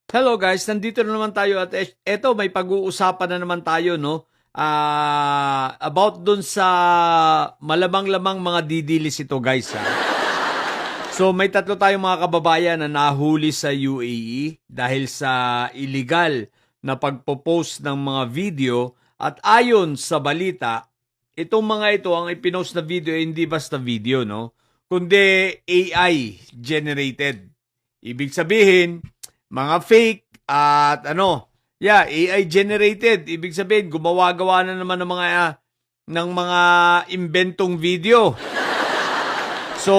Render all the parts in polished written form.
Hello guys, nandito na naman tayo at eto may pag-uusapan na naman tayo no. About dun sa malamang-lamang mga didilis ito guys ha. So may tatlo tayong mga kababayan na nahuli sa UAE dahil sa illegal na pagpo-post ng mga video at ayon sa balita, itong mga ito ang ipinost na video ay hindi basta video no, kundi AI generated. Ibig sabihin, mga fake at AI generated. Ibig sabihin, gumawa-gawa na naman ng mga inventong video. So,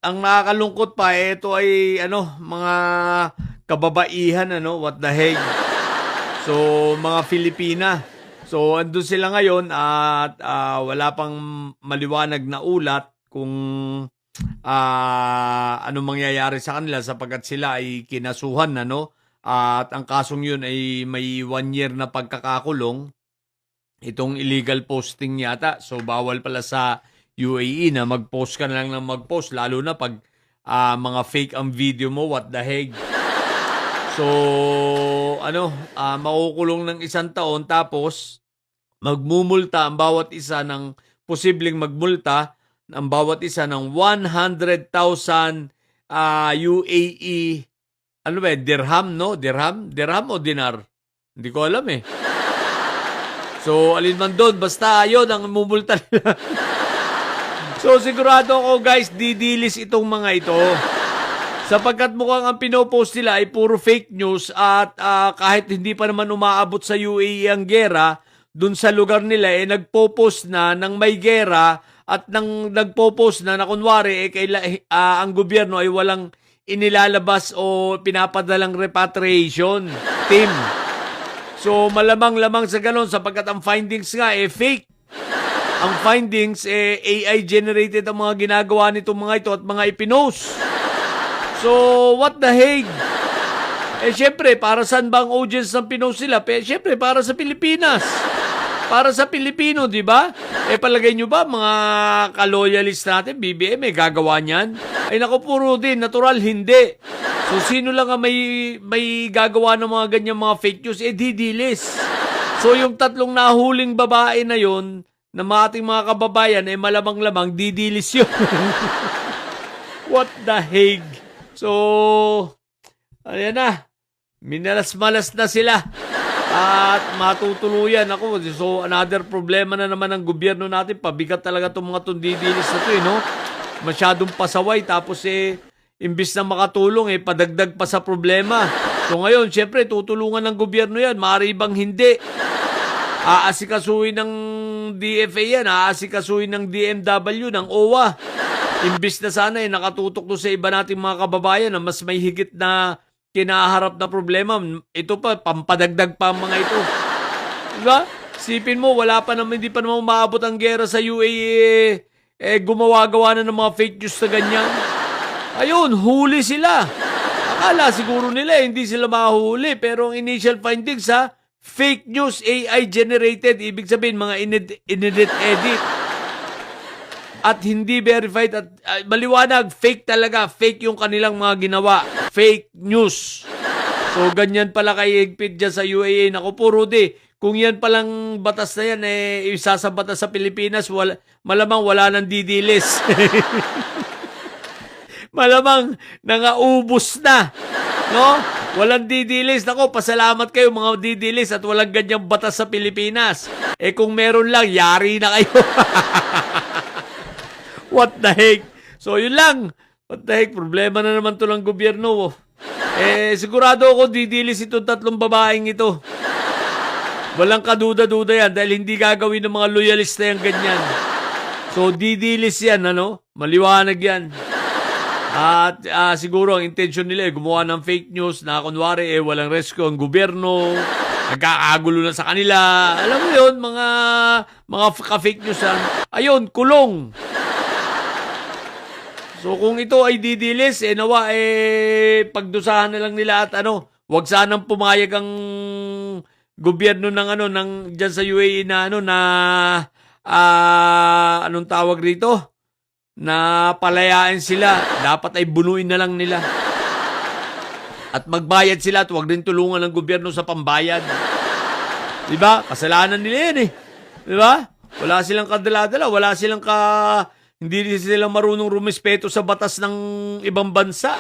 ang nakakalungkot pa ito ay mga kababaihan what the heck. So, mga Filipina. So, andun sila ngayon at wala pang maliwanag na ulat kung ano mangyayari sa kanila sapagkat sila ay kinasuhan at ang kasong yun ay may 1 year na pagkakakulong. Itong illegal posting yata, so bawal pala sa UAE na mag-post ka na lang ng mag-post, lalo na pag mga fake ang video mo, what the heck. So makukulong ng 1 taon tapos magmumulta ang bawat isa ng posibleng magmulta ang bawat isa ng 100,000 UAE dirham no? Dirham o dinar? Hindi ko alam eh. So alin man doon, basta yun ang mumulta nila. So sigurado ako guys, didilis itong mga ito. Sapagkat mukhang ang pinopost nila ay puro fake news at kahit hindi pa naman umaabot sa UAE ang gera, dun sa lugar nila nagpo-post na ng may gera at nang nagpo-post na kunwari ang gobyerno ay walang inilalabas o pinapadalang repatriation team. So malamang-lamang sa ganon sapagkat ang findings nga fake. Ang findings AI generated ang mga ginagawa nitong mga ito at mga ipinost. So what the heck? Syempre, para saan ba ang audience ng pinost sila? Syempre, para sa Pilipinas. Para sa Pilipino, di ba? Palagay nyo ba, mga ka-loyalist natin, BBM, gagawa niyan? Ay naku, puro din, natural, hindi. So, sino lang ang may gagawa ng mga ganyan mga fake news? Didilis. So, yung 3 nahuling babae na yon na ating mga kababayan, malamang-lamang, didilis yun. What the heck? So, ayan na. Minalas-malas na sila. At matutuluyan ako. So, another problema na naman ng gobyerno natin. Pabigat talaga itong mga tundidilis na ito, no? Masyadong pasaway. Tapos, imbis na makatulong, padagdag pa sa problema. So, ngayon, syempre, tutulungan ng gobyerno yan. Maaari bang hindi? Aasikasuhin ng DFA yan. Aasikasuhin ng DMW, ng OWA. Imbis na sana, nakatutok to sa iba nating mga kababayan na mas may higit na kinaharap na problema. Ito pa, pampadagdag pa ang mga ito. Diba? Sipin mo, hindi pa naman umaabot ang gera sa UAE. Gumawa-gawa na ng mga fake news na ganyan. Ayun, huli sila. Akala siguro nila, hindi sila mahuli. Pero ang initial findings fake news, AI generated. Ibig sabihin, mga edit. At hindi verified at maliwanag, fake talaga. Fake yung kanilang mga ginawa. Fake news. So, ganyan pala kaigpit dyan sa UAE. Naku po, Rudy, kung yan palang batas na yan, isasabata sa Pilipinas, malamang wala nang didilis. Malamang nangaubos na. No? Walang didilis. Naku, pasalamat kayo mga didilis at walang ganyang batas sa Pilipinas. Kung meron lang, yari na kayo. What the heck? So, yun lang. What the heck? Problema na naman to ng gobyerno. Sigurado ako didilis itong 3 babaeng ito. Walang kaduda-duda yan dahil hindi gagawin ng mga loyalista yung ganyan. So, didilis yan, Maliwanag yan. At siguro ang intention nila gumawa ng fake news na kunwari walang rescue ang gobyerno. Nagkakagulo na sa kanila. Alam mo yun, mga ka-fake news ayun, kulong. So kung ito ay didilis, nawa pagdusahan na lang nila at wag sanang pumayag ang gobyerno ng diyan sa UAE na anong tawag rito? Na palayain sila. Dapat ay bunuin na lang nila. At magbayad sila at huwag rin tulungan ng gobyerno sa pambayad. Diba? Kasalanan nila yan eh. Diba? Wala silang kadala-dala, hindi sila marunong rumispeto sa batas ng ibang bansa.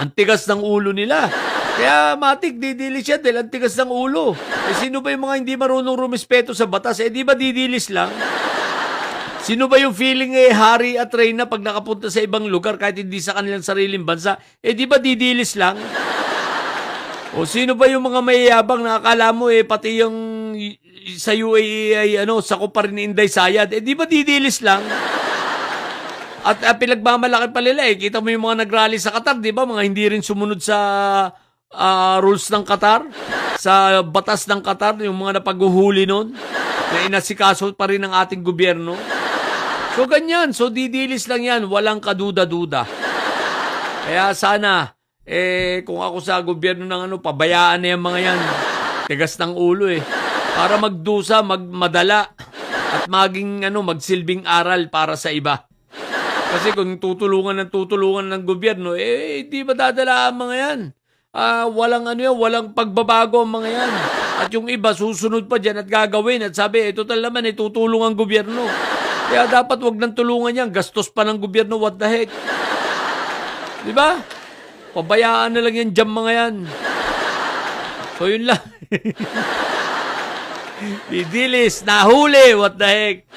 Ang tigas ng ulo nila. Kaya matik, didilis yan dahil ang tigas ng ulo. Sino ba yung mga hindi marunong rumispeto sa batas? Di ba didilis lang? Sino ba yung feeling hari at reyna pag nakapunta sa ibang lugar kahit hindi sa kanilang sariling bansa? Di ba didilis lang? O sino ba yung mga mayayabang na akala mo pati yung sa UAE ay sakop pa rin ni Inday Sayad? Di ba didilis lang? At pinagmamalaki pa nila Kita mo yung mga nagrally sa Qatar, di ba? Mga hindi rin sumunod sa rules ng Qatar, sa batas ng Qatar, yung mga napaghuhuli nun, na inasikaso pa rin ng ating gobyerno. So ganyan, so didilis lang yan, walang kaduda-duda. Kaya sana, kung ako sa gobyerno ng pabayaan na yung mga yan. Tigas ng ulo Para magdusa, magmadala, at magsilbing aral para sa iba. Kasi kung tutulungan ng gobyerno, di ba dadala ang mga yan? Walang pagbabago ang mga yan. At yung iba, susunod pa dyan at gagawin. At sabi, total naman, tutulong ang gobyerno. Kaya dapat wag nang tulungan yan. Gastos pa ng gobyerno, what the heck? Di ba? Pabayaan na lang yan dyan mga yan. So yun lang. Didilis, nahuli, what the heck?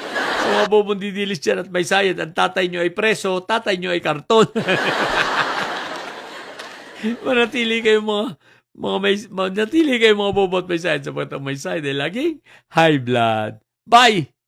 So mabubong didilis dyan at may sayad. Ang tatay nyo ay preso, tatay nyo ay karton. Manatili kayo mga bobot may sayad sa may sayad. Laging high blood. Bye!